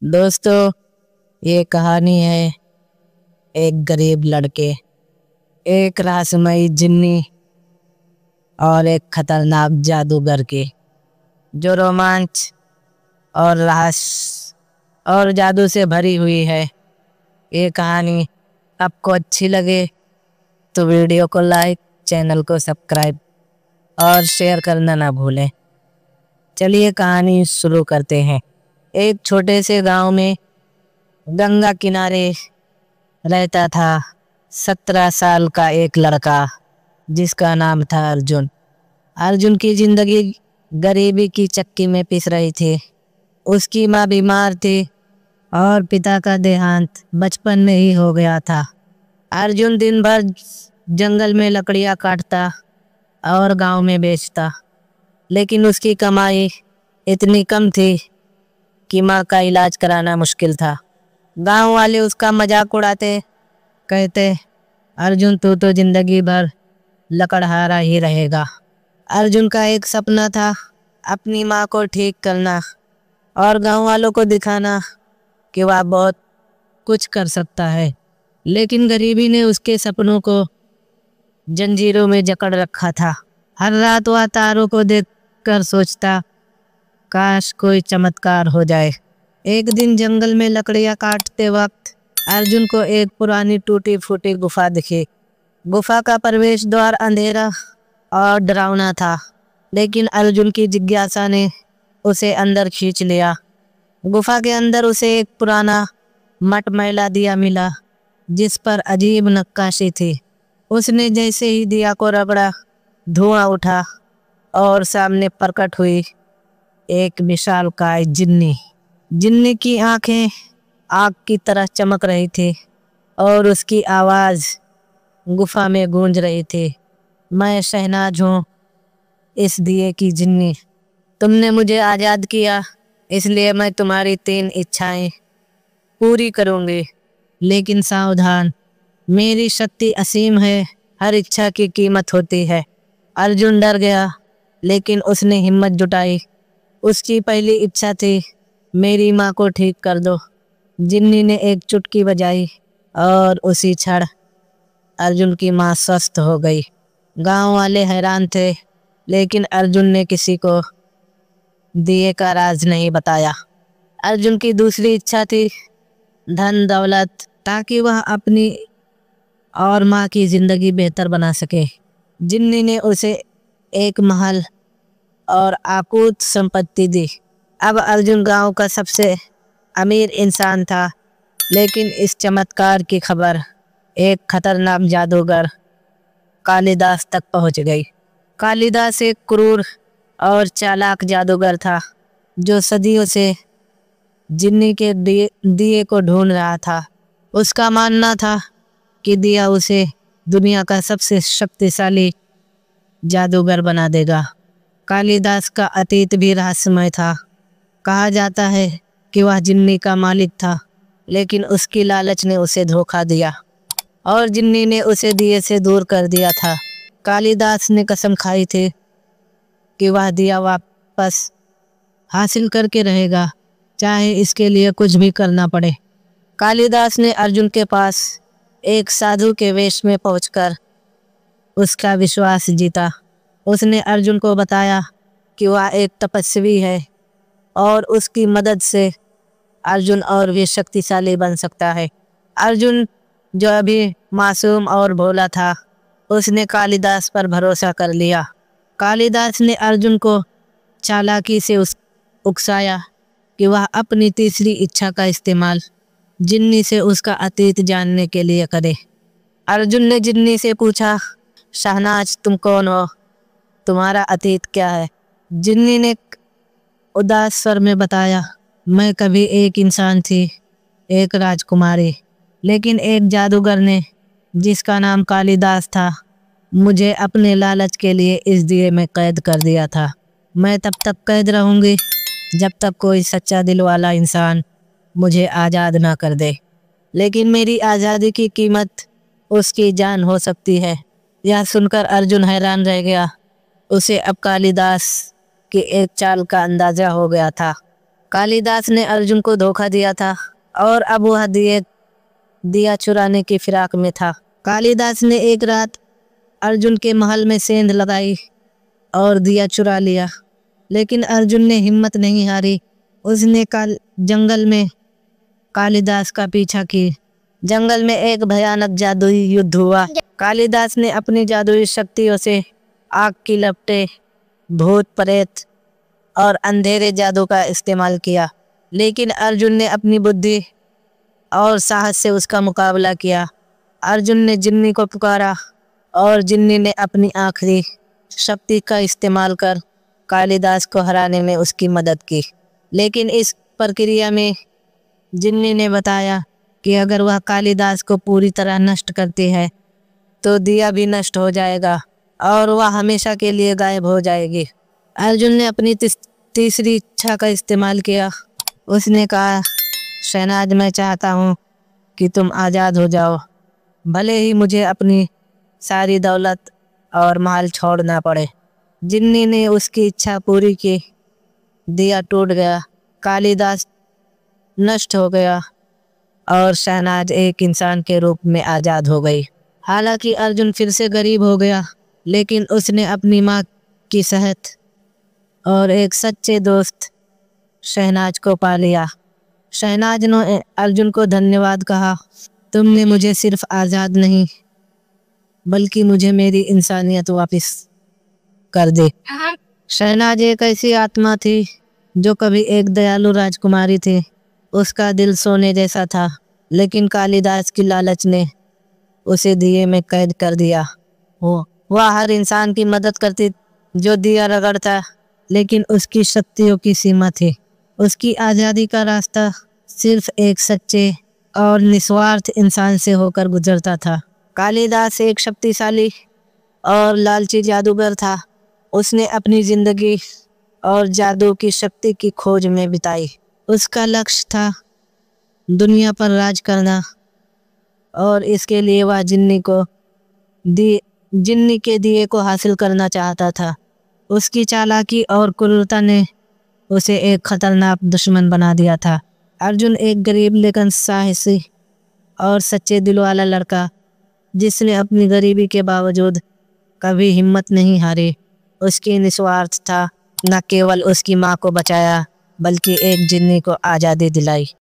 दोस्तों, ये कहानी है एक गरीब लड़के, एक रहस्यमयी जिन्नी और एक खतरनाक जादूगर की, जो रोमांच और रहस्य और जादू से भरी हुई है। ये कहानी आपको अच्छी लगे तो वीडियो को लाइक, चैनल को सब्सक्राइब और शेयर करना ना भूलें। चलिए कहानी शुरू करते हैं। एक छोटे से गांव में गंगा किनारे रहता था 17 साल का एक लड़का जिसका नाम था अर्जुन। अर्जुन की जिंदगी गरीबी की चक्की में पिस रही थी। उसकी माँ बीमार थी और पिता का देहांत बचपन में ही हो गया था। अर्जुन दिन भर जंगल में लकड़ियाँ काटता और गांव में बेचता, लेकिन उसकी कमाई इतनी कम थी कि माँ का इलाज कराना मुश्किल था। गांव वाले उसका मजाक उड़ाते, कहते, अर्जुन तू तो जिंदगी भर लकड़हारा ही रहेगा। अर्जुन का एक सपना था, अपनी माँ को ठीक करना और गांव वालों को दिखाना कि वह बहुत कुछ कर सकता है। लेकिन गरीबी ने उसके सपनों को जंजीरों में जकड़ रखा था। हर रात वह तारों को देखकर सोचता, काश कोई चमत्कार हो जाए। एक दिन जंगल में लकड़ियाँ काटते वक्त अर्जुन को एक पुरानी टूटी फूटी गुफा दिखी। गुफा का प्रवेश द्वार अंधेरा और डरावना था, लेकिन अर्जुन की जिज्ञासा ने उसे अंदर खींच लिया। गुफा के अंदर उसे एक पुराना मटमैला दिया मिला, जिस पर अजीब नक्काशी थी। उसने जैसे ही दिया को रगड़ा, धुआं उठा और सामने प्रकट हुई एक विशालकाय जिन्नी। जिन्नी की आंखें आग की तरह चमक रही थी और उसकी आवाज़ गुफा में गूंज रही थी। मैं शहनाज हूँ, इस दिए की जिन्नी। तुमने मुझे आज़ाद किया, इसलिए मैं तुम्हारी 3 इच्छाएं पूरी करूँगी। लेकिन सावधान, मेरी शक्ति असीम है, हर इच्छा की कीमत होती है। अर्जुन डर गया, लेकिन उसने हिम्मत जुटाई। उसकी पहली इच्छा थी, मेरी माँ को ठीक कर दो। जिन्नी ने एक चुटकी बजाई और उसी क्षण अर्जुन की माँ स्वस्थ हो गई। गांव वाले हैरान थे, लेकिन अर्जुन ने किसी को दिए का राज नहीं बताया। अर्जुन की दूसरी इच्छा थी धन दौलत, ताकि वह अपनी और माँ की जिंदगी बेहतर बना सके। जिन्नी ने उसे एक महल और अकूत संपत्ति दी। अब अर्जुन गांव का सबसे अमीर इंसान था, लेकिन इस चमत्कार की खबर एक खतरनाक जादूगर कालिदास तक पहुंच गई। कालिदास एक क्रूर और चालाक जादूगर था, जो सदियों से जिन्नी के दिए को ढूंढ रहा था। उसका मानना था कि दिया उसे दुनिया का सबसे शक्तिशाली जादूगर बना देगा। कालिदास का अतीत भी रहस्यमय था। कहा जाता है कि वह जिन्नी का मालिक था, लेकिन उसकी लालच ने उसे धोखा दिया और जिन्नी ने उसे दिए से दूर कर दिया था। कालिदास ने कसम खाई थी कि वह दिया वापस हासिल करके रहेगा, चाहे इसके लिए कुछ भी करना पड़े। कालिदास ने अर्जुन के पास एक साधु के वेश में पहुंचकर उसका विश्वास जीता। उसने अर्जुन को बताया कि वह एक तपस्वी है और उसकी मदद से अर्जुन और भी शक्तिशाली बन सकता है। अर्जुन, जो अभी मासूम और भोला था, उसने कालिदास पर भरोसा कर लिया। कालिदास ने अर्जुन को चालाकी से उकसाया कि वह अपनी तीसरी इच्छा का इस्तेमाल जिन्नी से उसका अतीत जानने के लिए करे। अर्जुन ने जिन्नी से पूछा, शहनाज तुम कौन हो, तुम्हारा अतीत क्या है? जिन्नी ने उदास स्वर में बताया, मैं कभी एक इंसान थी, एक राजकुमारी, लेकिन एक जादूगर ने, जिसका नाम कालिदास था, मुझे अपने लालच के लिए इस दिए में कैद कर दिया था। मैं तब तक कैद रहूँगी जब तक कोई सच्चा दिल वाला इंसान मुझे आज़ाद ना कर दे। लेकिन मेरी आज़ादी की कीमत उसकी जान हो सकती है। यह सुनकर अर्जुन हैरान रह गया। उसे अब कालिदास की एक चाल का अंदाज़ा हो गया था। कालिदास ने अर्जुन को धोखा दिया था और अब वह दिया चुराने की फिराक में था। कालिदास ने एक रात अर्जुन के महल में सेंध लगाई और दिया चुरा लिया, लेकिन अर्जुन ने हिम्मत नहीं हारी। उसने जंगल में कालिदास का पीछा की। जंगल में एक भयानक जादुई युद्ध हुआ। कालिदास ने अपनी जादुई शक्तियों से आग की लपटें, भूत प्रेत और अंधेरे जादू का इस्तेमाल किया, लेकिन अर्जुन ने अपनी बुद्धि और साहस से उसका मुकाबला किया। अर्जुन ने जिन्नी को पुकारा और जिन्नी ने अपनी आखिरी शक्ति का इस्तेमाल कर कालिदास को हराने में उसकी मदद की। लेकिन इस प्रक्रिया में जिन्नी ने बताया कि अगर वह कालिदास को पूरी तरह नष्ट करती है तो दिया भी नष्ट हो जाएगा और वह हमेशा के लिए गायब हो जाएगी। अर्जुन ने अपनी तीसरी इच्छा का इस्तेमाल किया। उसने कहा, शहनाज, मैं चाहता हूँ कि तुम आज़ाद हो जाओ, भले ही मुझे अपनी सारी दौलत और माल छोड़ना पड़े। जिन्नी ने उसकी इच्छा पूरी की। दिया टूट गया, कालिदास नष्ट हो गया और शहनाज एक इंसान के रूप में आज़ाद हो गई। हालांकि अर्जुन फिर से गरीब हो गया, लेकिन उसने अपनी माँ की सेहत और एक सच्चे दोस्त शहनाज को पा लिया। शहनाज ने अर्जुन को धन्यवाद कहा, तुमने मुझे सिर्फ आज़ाद नहीं बल्कि मुझे मेरी इंसानियत वापस कर दी। शहनाज एक ऐसी आत्मा थी जो कभी एक दयालु राजकुमारी थी। उसका दिल सोने जैसा था, लेकिन कालिदास की लालच ने उसे दिए में कैद कर दिया। वह हर इंसान की मदद करती जो दिया रगड़ता, लेकिन उसकी शक्तियों की सीमा थी। उसकी आज़ादी का रास्ता सिर्फ एक सच्चे और निस्वार्थ इंसान से होकर गुजरता था। कालिदास एक शक्तिशाली और लालची जादूगर था। उसने अपनी जिंदगी और जादू की शक्ति की खोज में बिताई। उसका लक्ष्य था दुनिया पर राज करना और इसके लिए वह जिन्नी के दिए को हासिल करना चाहता था। उसकी चालाकी और क्रूरता ने उसे एक खतरनाक दुश्मन बना दिया था। अर्जुन एक गरीब लेकिन साहसी और सच्चे दिल वाला लड़का, जिसने अपनी गरीबी के बावजूद कभी हिम्मत नहीं हारी। उसकी निस्वार्थ था न केवल उसकी माँ को बचाया बल्कि एक जिन्नी को आज़ादी दिलाई।